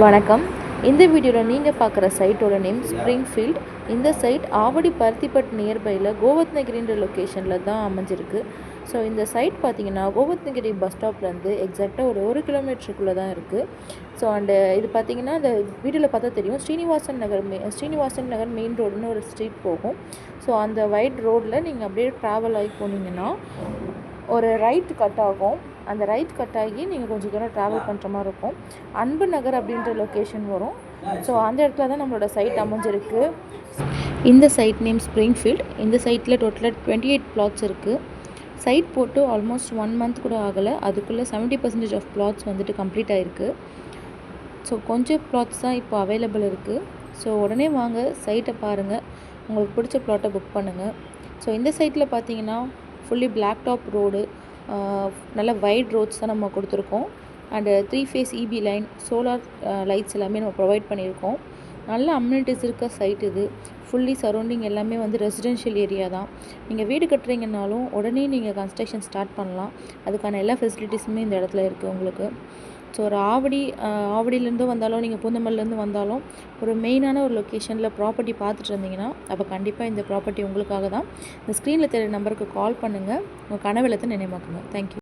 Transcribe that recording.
வணக்கம். இந்த வீடியோவில் நீங்கள் பார்க்குற சைட்டோட நேம் ஸ்ப்ரிங்ஃபீல்ட். இந்த சைட் ஆவடி பருத்திப்பட் நியர்பையில் கோவத்னகிரின்ற லொக்கேஷனில் தான் அமைஞ்சிருக்கு. ஸோ இந்த சைட் பார்த்தீங்கன்னா கோவத்னகிரி பஸ் ஸ்டாப்லேருந்து எக்ஸாக்டாக ஒரு கிலோமீட்டருக்குள்ளே தான் இருக்குது. ஸோ இது பார்த்தீங்கன்னா இந்த வீடியோவில் பார்த்தா தெரியும், ஸ்ரீனிவாசன் நகர் மெயின் ரோடுன்னு ஒரு ஸ்ட்ரீட் போகும். ஸோ அந்த வைட் ரோடில் நீங்கள் அப்படியே ட்ராவல் ஆகி போனீங்கன்னா ஒரு ரைட் கட் ஆகும். அந்த ரைட் கட் ஆகி நீங்கள் கொஞ்சம் தூரம் ட்ராவல் பண்ணுற மாதிரி இருக்கும். அன்பு நகர் அப்படின்ற லொக்கேஷன் வரும். ஸோ அந்த இடத்துல தான் நம்மளோட சைட் அமைஞ்சிருக்கு. இந்த சைட் நேம் ஸ்ப்ரிங்ஃபீல்ட். இந்த சைட்டில் டோட்டலாக 28 பிளாட்ஸ் இருக்குது. சைட் போட்டு ஆல்மோஸ்ட் 1 மந்த் கூட ஆகலை. அதுக்குள்ளே 70% ஆஃப் பிளாட்ஸ் வந்துட்டு கம்ப்ளீட் ஆகிருக்கு. ஸோ கொஞ்சம் பிளாட்ஸ் தான் இப்போ அவைலபிள் இருக்குது. ஸோ உடனே வாங்க, சைட்டை பாருங்கள், உங்களுக்கு பிடிச்ச பிளாட்டை புக் பண்ணுங்கள். ஸோ இந்த சைட்டில் பார்த்தீங்கன்னா ஃபுல்லி பிளாக் டாப் ரோடு, நல்ல வைட் ரோட்ஸ் தான் நம்ம கொடுத்துருக்கோம். And 3 face EB line, solar lights எல்லாமே நம்ம ப்ரொவைட் பண்ணியிருக்கோம். நல்ல அம்யூனிட்டிஸ் இருக்க சைட் இது. ஃபுல்லி சரௌண்டிங் எல்லாமே வந்து ரெசிடென்ஷியல் ஏரியா தான். நீங்கள் வீடு கட்டுறீங்கன்னாலும் உடனே நீங்கள் கன்ஸ்ட்ரக்ஷன் ஸ்டார்ட் பண்ணலாம். அதுக்கான எல்லா ஃபெசிலிட்டிஸுமே இந்த இடத்துல இருக்குது உங்களுக்கு. ஸோ ஒரு ஆவடியிலேருந்து வந்தாலும், நீங்கள் பூந்தமல்லிலேருந்து வந்தாலும் ஒரு மெயினான ஒரு லொக்கேஷனில் ப்ராப்பர்ட்டி பார்த்துட்டு இருந்தீங்கன்னா அப்போ கண்டிப்பாக இந்த ப்ராப்பர்ட்டி உங்களுக்காக தான். இந்த ஸ்க்ரீனில் தெரியுற நம்பருக்கு கால் பண்ணுங்கள். உங்கள் கனவு இல்லத்தை நினைவாக்குங்க. தேங்க்யூ.